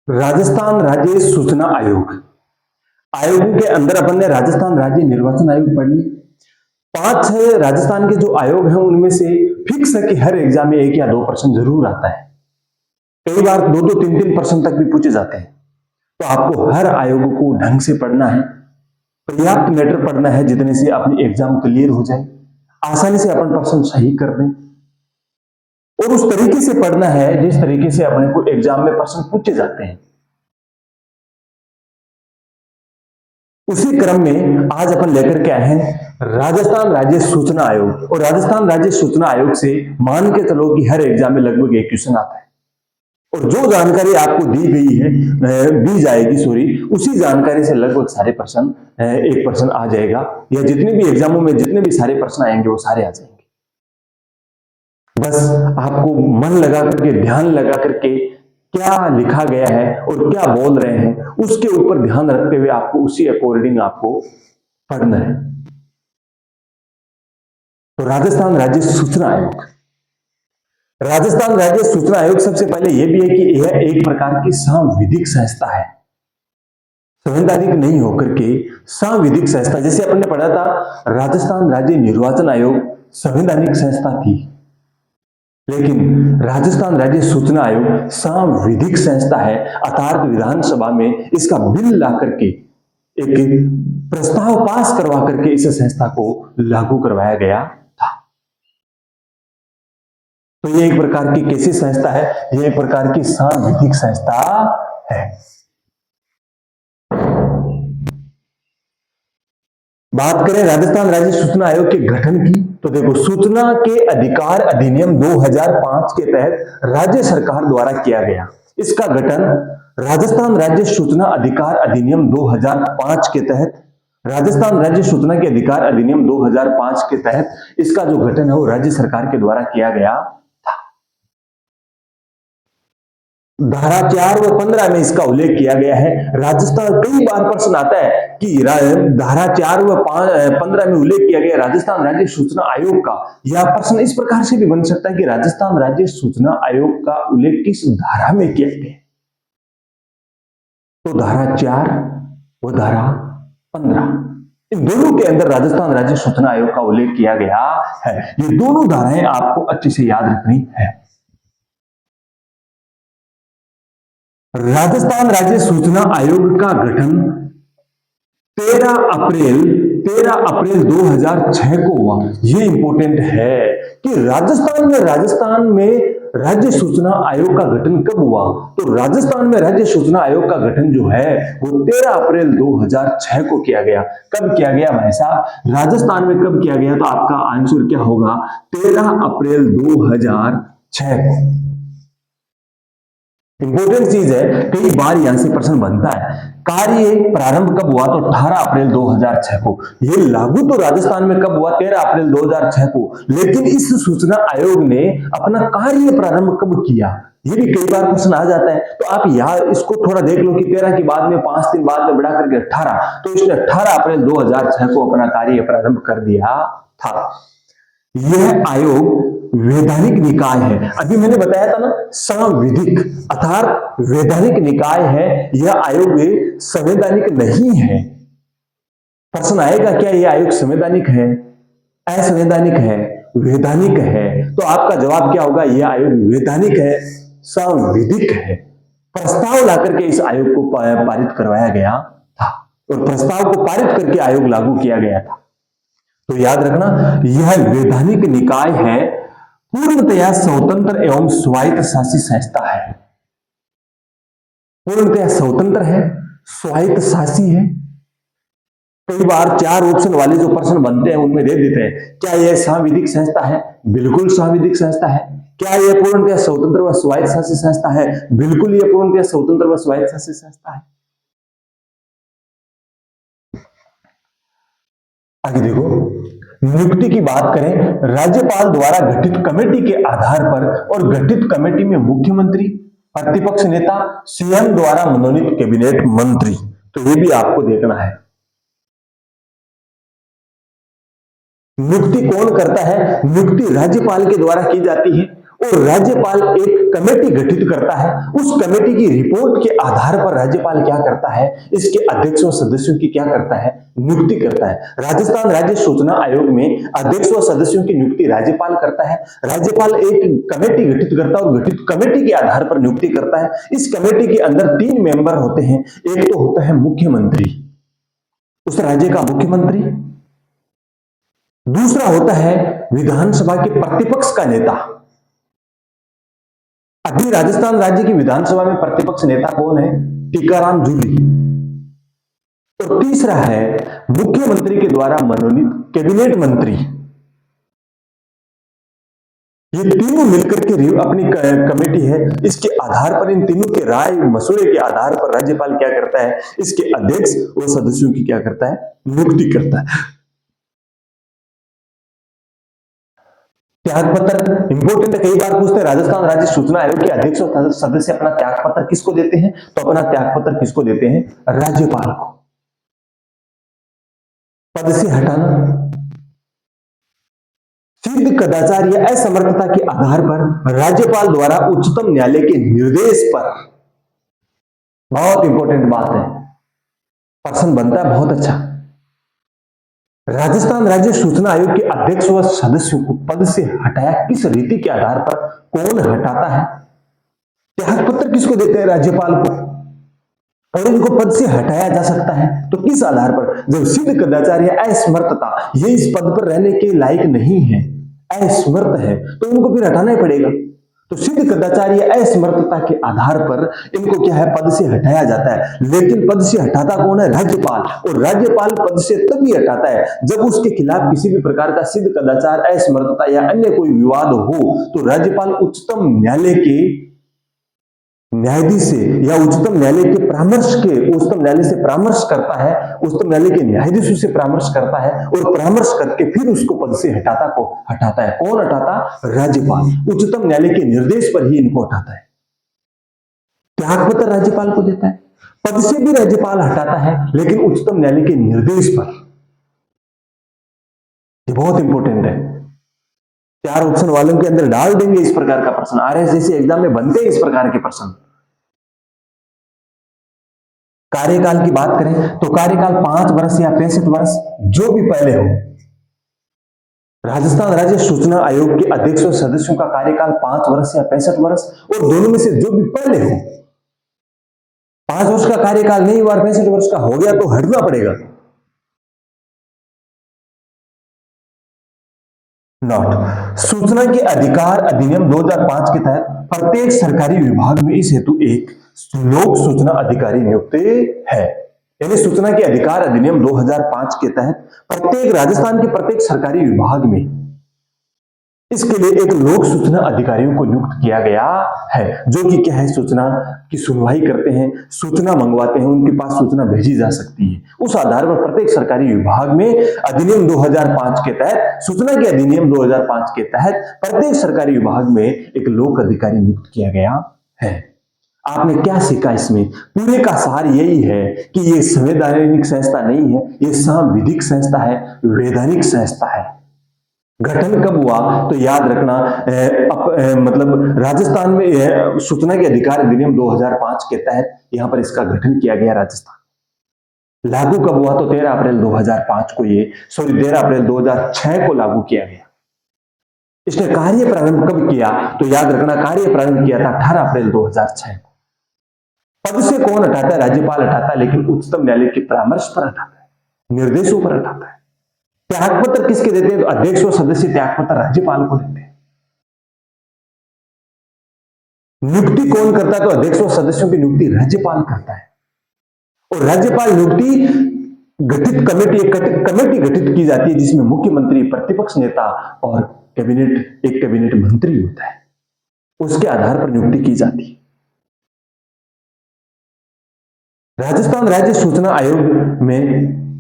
राजस्थान राज्य सूचना आयोग। आयोगों के अंदर अपन ने राजस्थान राज्य निर्वाचन आयोग पढ़ ली। 5-6 राजस्थान के जो आयोग हैं उनमें से फिक्स है कि हर एग्जाम में 1 या 2% जरूर आता है। कई बार 2-2, 3-3% तक भी पूछे जाते हैं। तो आपको हर आयोग को ढंग से पढ़ना है, पर्याप्त मैटर पढ़ना है जितने से अपनी एग्जाम क्लियर हो जाए, आसानी से अपन प्रश्न सही कर दें, और उस तरीके से पढ़ना है जिस तरीके से अपने को एग्जाम में प्रश्न पूछे जाते हैं। उसी क्रम में आज अपन लेकर के आए हैं राजस्थान राज्य सूचना आयोग। और राजस्थान राज्य सूचना आयोग से मान के चलो कि हर एग्जाम में लगभग एक क्वेश्चन आता है, और जो जानकारी आपको दी जाएगी उसी जानकारी से लगभग सारे प्रश्न 1% आ जाएगा, या जितने भी एग्जामों में जितने भी सारे प्रश्न आएंगे वो सारे आ जाएंगे। बस आपको मन लगा करके, ध्यान लगा करके क्या लिखा गया है और क्या बोल रहे हैं उसके ऊपर ध्यान रखते हुए आपको उसी अकॉर्डिंग आपको पढ़ना है। तो राजस्थान राज्य सूचना आयोग, राजस्थान राज्य सूचना आयोग सबसे पहले यह भी है कि यह एक प्रकार की सांविधिक संस्था है, संवैधानिक नहीं होकर के सांविधिक संस्था। जैसे अपन ने पढ़ा था राजस्थान राज्य निर्वाचन आयोग संवैधानिक संस्था थी, लेकिन राजस्थान राज्य सूचना आयोग सांविधिक संस्था है, अर्थात विधानसभा में इसका बिल ला करके एक प्रस्ताव पास करवा करके इस संस्था को लागू करवाया गया था। तो ये एक प्रकार की कैसी संस्था है? ये एक प्रकार की सांविधिक संस्था है। बात करें राजस्थान राज्य सूचना आयोग के गठन की, तो देखो सूचना के अधिकार अधिनियम 2005 के तहत राज्य सरकार द्वारा किया गया। इसका गठन राजस्थान राज्य सूचना अधिकार अधिनियम 2005 के तहत, राजस्थान राज्य सूचना के अधिकार अधिनियम 2005 के तहत इसका जो गठन है वो राज्य सरकार के द्वारा किया गया था। धारा 4 व 15 में इसका उल्लेख किया गया है। राजस्थान, कई बार प्रश्न आता है कि धारा 4 व 15 में उल्लेख किया गया राजस्थान राज्य सूचना आयोग का। यह प्रश्न इस प्रकार से भी बन सकता है कि राजस्थान राज्य सूचना आयोग का उल्लेख किस धारा में किया गया? तो धारा 4 व धारा 15, इन दोनों के अंदर राजस्थान राज्य सूचना आयोग का उल्लेख किया गया है। ये दोनों धाराएं आपको अच्छे से याद रखनी है। राजस्थान राज्य सूचना आयोग का गठन 13 अप्रैल 2006 को हुआ। यह इंपॉर्टेंट है कि राजस्थान में राज्य सूचना आयोग का गठन कब हुआ? तो राजस्थान में राज्य सूचना आयोग का गठन जो है वो 13 अप्रैल 2006 को किया गया। कब किया गया भाई साहब? राजस्थान में कब किया गया? तो आपका आंसर क्या होगा? 13 अप्रैल 2006 को। इंपॉर्टेंट चीज है, कई बार यहां से प्रश्न बनता है कार्य प्रारंभ कब हुआ? तो 18 अप्रैल 2006 को। यह लागू तो राजस्थान में कब हुआ? 13 अप्रैल 2006 को। लेकिन इस सूचना आयोग ने अपना कार्य प्रारंभ कब किया? ये भी कई बार प्रश्न आ जाता है। तो आप यहां इसको थोड़ा देख लो कि 13 के बाद में 5 दिन बाद में बढ़ा करके 18, तो इसने 18 अप्रैल 2006 को अपना कार्य प्रारंभ कर दिया था। यह आयोग वैधानिक निकाय है। अभी मैंने बताया था ना सांविधिक अर्थात वैधानिक निकाय है। यह आयोग संवैधानिक नहीं है। प्रश्न आएगा क्या यह आयोग संवैधानिक है, असंवैधानिक है, वैधानिक है? तो आपका जवाब क्या होगा? यह आयोग वैधानिक है, सांविधिक है। प्रस्ताव लाकर के इस आयोग को पारित करवाया गया था, और प्रस्ताव को पारित करके आयोग लागू किया गया था। तो याद रखना, यह वैधानिक निकाय है, पूर्णतया स्वतंत्र एवं स्वायत्त शासी संस्था है। पूर्णतया स्वतंत्र है, स्वायत्त शासी है। कई बार 4 ऑप्शन वाले जो प्रश्न बनते हैं उनमें दे देते हैं, क्या यह सांविधिक संस्था है? बिल्कुल सांविधिक संस्था है। क्या यह पूर्णतया स्वतंत्र व स्वायत्त शासी संस्था है? बिल्कुल यह पूर्णतया स्वतंत्र व स्वायत्त शासी संस्था है। आगे देखो, नियुक्ति की बात करें, राज्यपाल द्वारा गठित कमेटी के आधार पर, और गठित कमेटी में मुख्यमंत्री, प्रतिपक्ष नेता, सीएम द्वारा मनोनीत कैबिनेट मंत्री। तो ये भी आपको देखना है। नियुक्ति कौन करता है? नियुक्ति राज्यपाल के द्वारा की जाती है, और राज्यपाल एक कमेटी गठित करता है। उस कमेटी की रिपोर्ट के आधार पर राज्यपाल क्या करता है, इसके अध्यक्ष व सदस्यों की क्या करता है, नियुक्ति करता है। राजस्थान राज्य सूचना आयोग में अध्यक्ष व सदस्यों की नियुक्ति राज्यपाल करता है। राज्यपाल एक कमेटी गठित करता है और गठित कमेटी के आधार पर नियुक्ति करता है। इस कमेटी के अंदर 3 मेंबर होते हैं। एक तो होता है मुख्यमंत्री, उस राज्य का मुख्यमंत्री। दूसरा होता है विधानसभा के प्रतिपक्ष का नेता। अभी राजस्थान राज्य की विधानसभा में प्रतिपक्ष नेता कौन है, टीकाराम जूली। और तीसरा है मुख्यमंत्री के द्वारा मनोनीत कैबिनेट मंत्री। ये तीनों मिलकर के अपनी कमेटी है। इसके आधार पर, इन तीनों के राय मसौदे के आधार पर राज्यपाल क्या करता है, इसके अध्यक्ष और सदस्यों की क्या करता है, नियुक्ति करता है। त्यागपत्र इंपोर्टेंट है, कई बार पूछते हैं राजस्थान राज्य सूचना आयोग के अध्यक्ष और सदस्य अपना त्यागपत्र किसको देते हैं, तो अपना त्यागपत्र किसको देते हैं, राज्यपाल को। पद से हटाना, सिद्ध कदाचार या असमर्थता के आधार पर राज्यपाल द्वारा उच्चतम न्यायालय के निर्देश पर, बहुत इंपॉर्टेंट बात है, प्रश्न बनता है बहुत अच्छा। राजस्थान राज्य सूचना आयोग के अध्यक्ष व सदस्यों को पद से हटाया किस रीति के आधार पर, कौन हटाता है, त्यागपत्र किसको देते हैं, राज्यपाल को। और इनको पद से हटाया जा सकता है तो किस आधार पर, जब सिद्ध कदाचार या असमर्थता, ये इस पद पर रहने के लायक नहीं है, असमर्थ है, तो इनको फिर हटाना ही पड़ेगा। तो सिद्ध कदाचार या असमर्थता के आधार पर इनको क्या है, पद से हटाया जाता है। लेकिन पद से हटाता कौन है, राज्यपाल। और राज्यपाल पद से तभी हटाता है जब उसके खिलाफ किसी भी प्रकार का सिद्ध कदाचार, असमर्थता या अन्य कोई विवाद हो, तो राज्यपाल उच्चतम न्यायालय के न्यायाधीश से या उच्चतम न्यायालय के उच्चतम न्यायालय से परामर्श करता है, उच्चतम न्यायालय के न्यायाधीशों से परामर्श करता है और परामर्श करके फिर उसको पद से हटाता है। कौन हटाता, राज्यपाल। उच्चतम न्यायालय के निर्देश पर ही इनको हटाता है। त्यागपत्र राज्यपाल को देता है, पद से भी राज्यपाल हटाता है, लेकिन उच्चतम न्यायालय के निर्देश पर। ये बहुत इंपॉर्टेंट है। 4 ऑप्शन वालों के अंदर डाल देंगे इस प्रकार का प्रश्न, आरएसआई एग्जाम में बनते हैं इस प्रकार के प्रश्न। कार्यकाल की बात करें तो कार्यकाल 5 वर्ष या 65 वर्ष, जो भी पहले हो। राजस्थान राज्य सूचना आयोग के अध्यक्ष और सदस्यों का कार्यकाल 5 वर्ष या 65 वर्ष, और दोनों में से जो भी पहले हो। 5 वर्ष का कार्यकाल नहीं हुआ, 65 वर्ष का हो गया, तो हटना पड़ेगा। नोट, सूचना के अधिकार अधिनियम 2005 के तहत प्रत्येक सरकारी विभाग में इस हेतु एक लोक सूचना अधिकारी नियुक्त है। यानी सूचना के अधिकार अधिनियम 2005 के तहत प्रत्येक राजस्थान के प्रत्येक सरकारी विभाग में इसके लिए एक लोक सूचना अधिकारियों को नियुक्त किया गया है, जो कि क्या है, सूचना की सुनवाई करते हैं, सूचना मंगवाते हैं, उनके पास सूचना भेजी जा सकती है। उस आधार पर प्रत्येक सरकारी विभाग में अधिनियम 2005 के तहत, सूचना के अधिनियम 2005 के तहत प्रत्येक सरकारी विभाग में एक लोक अधिकारी नियुक्त किया गया है। आपने क्या सीखा इसमें, पूरे का सार यही है कि ये संवैधानिक संस्था नहीं है, ये सांविधिक संस्था है, वैधानिक संस्था है। गठन कब हुआ, तो याद रखना, मतलब राजस्थान में सूचना के अधिकार अधिनियम 2005 के तहत यहां पर इसका गठन किया गया। राजस्थान लागू कब हुआ, तो 13 अप्रैल 2005 को 13 अप्रैल 2006 को लागू किया गया। इसने कार्य प्रारंभ कब किया, तो याद रखना, कार्य प्रारंभ किया था 18 अप्रैल 2006 को। पद से कौन हटाता है, राज्यपाल हटाता है, लेकिन उच्चतम न्यायालय के परामर्श पर हटाता है, निर्देशों पर हटाता है। त्यागपत्र किसके देते हैं, तो अध्यक्ष और सदस्य त्यागपत्र राज्यपाल को देते हैं। नियुक्ति कौन करता है, तो अध्यक्ष और सदस्यों की नियुक्ति राज्यपाल करता है। और राज्यपाल नियुक्ति गठित कमेटी गठित की जाती है, जिसमें मुख्यमंत्री, प्रतिपक्ष नेता और एक कैबिनेट मंत्री होता है, उसके आधार पर नियुक्ति की जाती है। राजस्थान राज्य सूचना आयोग में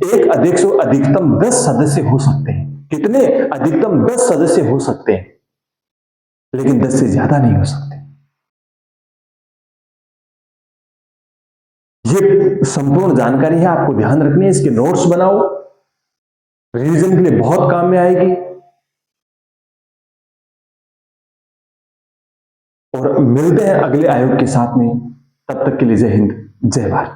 एक अध्यक्ष और अधिकतम 10 सदस्य हो सकते हैं। कितने, अधिकतम 10 सदस्य हो सकते हैं, लेकिन 10 से ज्यादा नहीं हो सकते। ये संपूर्ण जानकारी है, आपको ध्यान रखनी है, इसके नोट्स बनाओ, रिवीजन के लिए बहुत काम में आएगी। और मिलते हैं अगले आयोग के साथ में। तब तक के लिए जय हिंद, जय भारत।